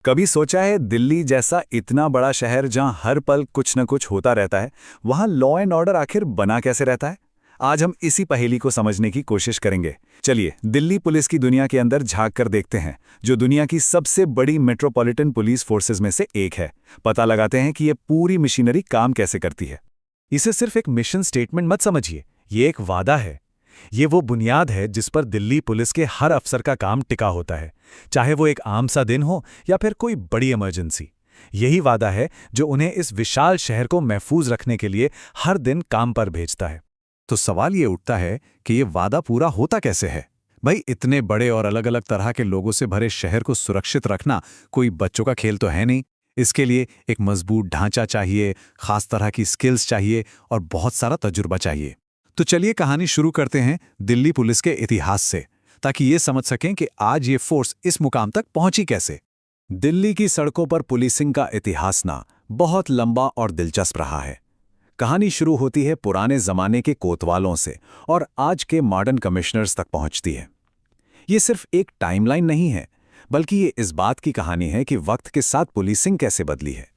कभी सोचा है दिल्ली जैसा इतना बड़ा शहर जहां हर पल कुछ न कुछ होता रहता है, वहां लॉ एंड ऑर्डर आखिर बना कैसे रहता है? आज हम इसी पहेली को समझने की कोशिश करेंगे। चलिए दिल्ली पुलिस की दुनिया के अंदर झांक कर देखते हैं, जो दुनिया की सबसे बड़ी मेट्रोपॉलिटन पुलिस फोर्सेज में से एक है। पता लगाते हैं कि ये पूरी मशीनरी काम कैसे करती है। इसे सिर्फ एक मिशन स्टेटमेंट मत समझिए, ये एक वादा है। ये वो बुनियाद है जिस पर दिल्ली पुलिस के हर अफसर का काम टिका होता है, चाहे वो एक आम सा दिन हो या फिर कोई बड़ी इमरजेंसी। यही वादा है जो उन्हें इस विशाल शहर को महफूज रखने के लिए हर दिन काम पर भेजता है। तो सवाल ये उठता है कि ये वादा पूरा होता कैसे है? भाई, इतने बड़े और अलग अलग तरह के लोगों से भरे शहर को सुरक्षित रखना कोई बच्चों का खेल तो है नहीं। इसके लिए एक मजबूत ढांचा चाहिए, खास तरह की स्किल्स चाहिए और बहुत सारा तजुर्बा चाहिए। तो चलिए कहानी शुरू करते हैं दिल्ली पुलिस के इतिहास से, ताकि ये समझ सकें कि आज ये फोर्स इस मुकाम तक पहुंची कैसे। दिल्ली की सड़कों पर पुलिसिंग का इतिहास ना बहुत लंबा और दिलचस्प रहा है। कहानी शुरू होती है पुराने जमाने के कोतवालों से और आज के मॉडर्न कमिश्नर्स तक पहुंचती है। ये सिर्फ एक टाइमलाइन नहीं है, बल्कि ये इस बात की कहानी है कि वक्त के साथ पुलिसिंग कैसे बदली है।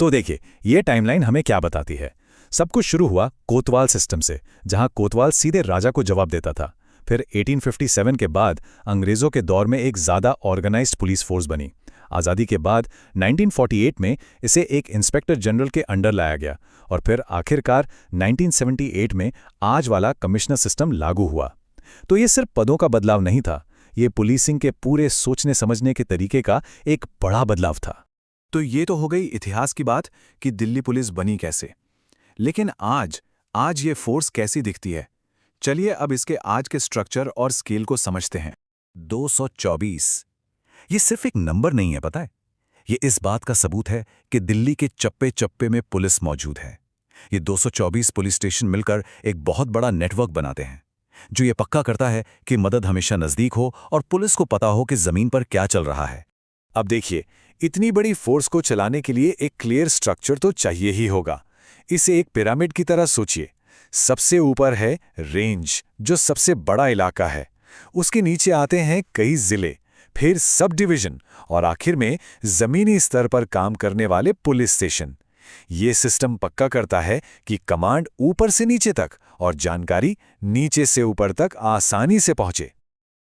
तो देखिए, ये टाइमलाइन हमें क्या बताती है। सब कुछ शुरू हुआ कोतवाल सिस्टम से, जहां कोतवाल सीधे राजा को जवाब देता था। फिर 1857 के बाद अंग्रेजों के दौर में एक ज़्यादा ऑर्गेनाइज्ड पुलिस फोर्स बनी। आज़ादी के बाद 1948 में इसे एक इंस्पेक्टर जनरल के अंडर लाया गया और फिर आखिरकार 1978 में आज वाला कमिश्नर सिस्टम लागू हुआ। तो ये सिर्फ पदों का बदलाव नहीं था, ये पुलिसिंग के पूरे सोचने समझने के तरीके का एक बड़ा बदलाव था। तो ये तो हो गई इतिहास की बात कि दिल्ली पुलिस बनी कैसे। लेकिन आज ये फोर्स कैसी दिखती है? चलिए अब इसके आज के स्ट्रक्चर और स्केल को समझते हैं। 224 ये सिर्फ एक नंबर नहीं है, पता है। ये इस बात का सबूत है कि दिल्ली के चप्पे चप्पे में पुलिस मौजूद है। ये 224 पुलिस स्टेशन मिलकर एक बहुत बड़ा नेटवर्क बनाते हैं, जो ये पक्का करता है कि मदद हमेशा नज़दीक हो और पुलिस को पता हो कि ज़मीन पर क्या चल रहा है। अब देखिए, इतनी बड़ी फोर्स को चलाने के लिए एक क्लियर स्ट्रक्चर तो चाहिए ही होगा। इसे एक पिरामिड की तरह सोचिए। सबसे ऊपर है रेंज, जो सबसे बड़ा इलाका है। उसके नीचे आते हैं कई जिले, फिर सब डिवीजन और आखिर में जमीनी स्तर पर काम करने वाले पुलिस स्टेशन। ये सिस्टम पक्का करता है कि कमांड ऊपर से नीचे तक और जानकारी नीचे से ऊपर तक आसानी से पहुंचे।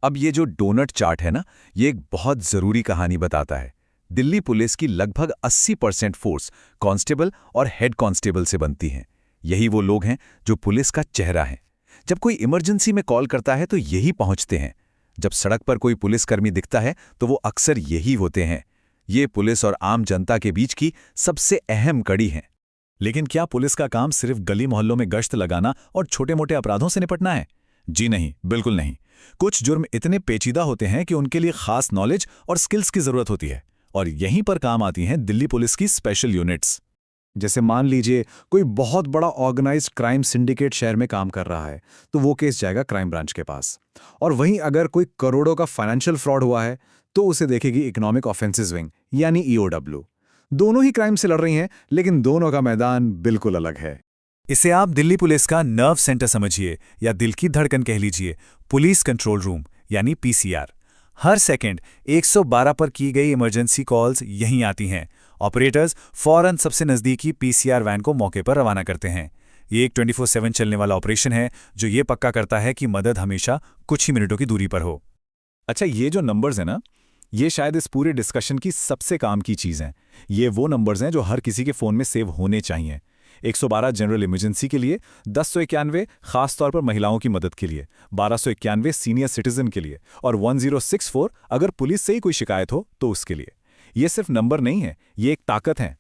अब ये जो डोनट चार्ट है ना, ये एक बहुत जरूरी कहानी बताता है। दिल्ली पुलिस की लगभग 80% फोर्स कांस्टेबल और हेड कांस्टेबल से बनती है। यही वो लोग हैं जो पुलिस का चेहरा है। जब कोई इमरजेंसी में कॉल करता है तो यही पहुंचते हैं। जब सड़क पर कोई पुलिसकर्मी दिखता है तो वो अक्सर यही होते हैं। ये पुलिस और आम जनता के बीच की सबसे अहम कड़ी है। लेकिन क्या पुलिस का काम सिर्फ गली मोहल्लों में गश्त लगाना और छोटे मोटे अपराधों से निपटना है? जी नहीं, बिल्कुल नहीं। कुछ जुर्म इतने पेचीदा होते हैं कि उनके लिए खास नॉलेज और स्किल्स की जरूरत होती है, और यहीं पर काम आती हैं दिल्ली पुलिस की स्पेशल यूनिट्स। जैसे मान लीजिए कोई बहुत बड़ा ऑर्गेनाइज्ड क्राइम सिंडिकेट शहर में काम कर रहा है, तो वो केस जाएगा क्राइम ब्रांच के पास। और वहीं अगर कोई करोड़ों का फाइनेंशियल फ्रॉड हुआ है तो उसे देखेगी इकोनॉमिक ऑफेंसेस विंग, यानी ईओडब्ल्यू। दोनों ही क्राइम से लड़ रही हैं, लेकिन दोनों का मैदान बिल्कुल अलग है। इसे आप दिल्ली पुलिस का नर्व सेंटर समझिए, या दिल की धड़कन कह लीजिए। पुलिस कंट्रोल रूम यानी पीसीआर। हर सेकंड 112 पर की गई इमरजेंसी कॉल्स यहीं आती हैं। ऑपरेटर्स फौरन सबसे नज़दीकी पीसीआर वैन को मौके पर रवाना करते हैं। ये एक 24/7 चलने वाला ऑपरेशन है, जो ये पक्का करता है कि मदद हमेशा कुछ ही मिनटों की दूरी पर हो। अच्छा, ये जो नंबर्स हैं ना, ये शायद इस पूरे डिस्कशन की सबसे काम की चीज़ हैं। ये वो नंबर्स हैं जो हर किसी के फ़ोन में सेव होने चाहिए। 112 जनरल इमरजेंसी के लिए, 1091 खास तौर पर महिलाओं की मदद के लिए, 1291 सीनियर सिटीजन के लिए और 1064 अगर पुलिस से ही कोई शिकायत हो तो उसके लिए। ये सिर्फ नंबर नहीं है, ये एक ताकत है।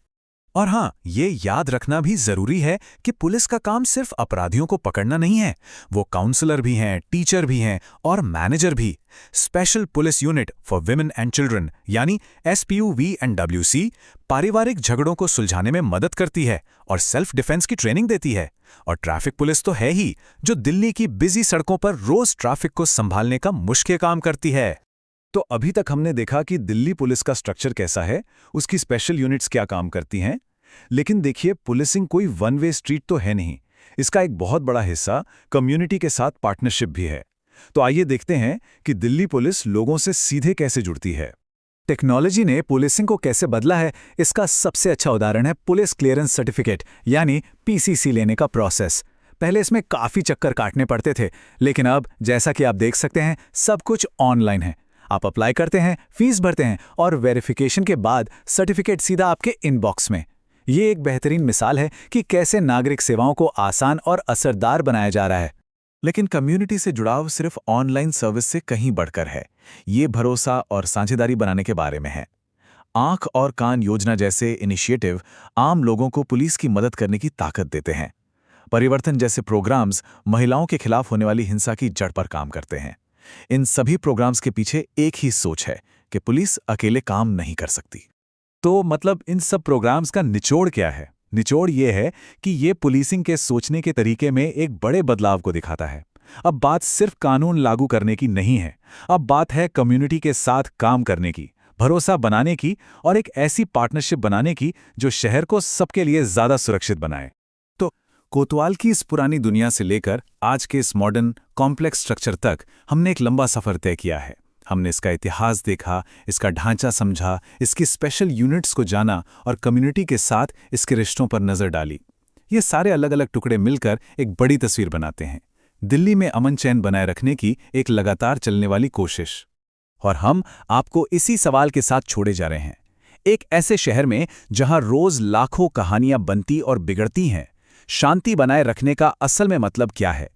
और हाँ, ये याद रखना भी जरूरी है कि पुलिस का काम सिर्फ अपराधियों को पकड़ना नहीं है। वो काउंसलर भी हैं, टीचर भी हैं और मैनेजर भी। Special police unit for women and children यानी SPUV&WC पारिवारिक झगड़ों को सुलझाने में मदद करती है और सेल्फ डिफेंस की ट्रेनिंग देती है। और ट्रैफिक पुलिस तो है ही, जो दिल्ली की बिजी सड़कों पर रोज ट्रैफिक को संभालने का मुश्किल काम करती है। तो अभी तक हमने देखा कि दिल्ली पुलिस का स्ट्रक्चर कैसा है, उसकी स्पेशल यूनिट्स क्या काम करती हैं। लेकिन देखिए, पुलिसिंग कोई वन वे स्ट्रीट तो है नहीं। इसका एक बहुत बड़ा हिस्सा कम्युनिटी के साथ पार्टनरशिप भी है। तो आइए देखते हैं कि दिल्ली पुलिस लोगों से सीधे कैसे जुड़ती है। टेक्नोलॉजी ने पुलिसिंग को कैसे बदला है, इसका सबसे अच्छा उदाहरण है पुलिस क्लियरेंस सर्टिफिकेट यानी पीसीसी लेने का प्रोसेस। पहले इसमें काफ़ी चक्कर काटने पड़ते थे, लेकिन अब जैसा कि आप देख सकते हैं सब कुछ ऑनलाइन है। आप अप्लाई करते हैं, फीस भरते हैं और वेरिफिकेशन के बाद सर्टिफिकेट सीधा आपके इनबॉक्स में। ये एक बेहतरीन मिसाल है कि कैसे नागरिक सेवाओं को आसान और असरदार बनाया जा रहा है। लेकिन कम्युनिटी से जुड़ाव सिर्फ ऑनलाइन सर्विस से कहीं बढ़कर है। ये भरोसा और साझेदारी बनाने के बारे में है। आंख और कान योजना जैसे इनिशिएटिव आम लोगों को पुलिस की मदद करने की ताकत देते हैं। परिवर्तन जैसे प्रोग्राम्स महिलाओं के खिलाफ होने वाली हिंसा की जड़ पर काम करते हैं। इन सभी प्रोग्राम्स के पीछे एक ही सोच है कि पुलिस अकेले काम नहीं कर सकती। तो मतलब इन सब प्रोग्राम्स का निचोड़ क्या है? निचोड़ ये है कि ये पुलिसिंग के सोचने के तरीके में एक बड़े बदलाव को दिखाता है। अब बात सिर्फ कानून लागू करने की नहीं है, अब बात है कम्युनिटी के साथ काम करने की, भरोसा बनाने की और एक ऐसी पार्टनरशिप बनाने की जो शहर को सबके लिए ज़्यादा सुरक्षित बनाए। तो कोतवाल की इस पुरानी दुनिया से लेकर आज के इस मॉडर्न कॉम्प्लेक्स स्ट्रक्चर तक हमने एक लंबा सफ़र तय किया है। हमने इसका इतिहास देखा, इसका ढांचा समझा, इसकी स्पेशल यूनिट्स को जाना और कम्युनिटी के साथ इसके रिश्तों पर नज़र डाली। ये सारे अलग अलग टुकड़े मिलकर एक बड़ी तस्वीर बनाते हैं, दिल्ली में अमन चैन बनाए रखने की एक लगातार चलने वाली कोशिश। और हम आपको इसी सवाल के साथ छोड़े जा रहे हैं। एक ऐसे शहर में जहां रोज लाखों कहानियां बनती और बिगड़ती हैं, शांति बनाए रखने का असल में मतलब क्या है?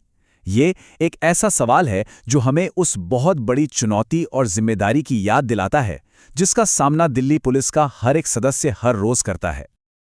ये एक ऐसा सवाल है जो हमें उस बहुत बड़ी चुनौती और जिम्मेदारी की याद दिलाता है जिसका सामना दिल्ली पुलिस का हर एक सदस्य हर रोज करता है।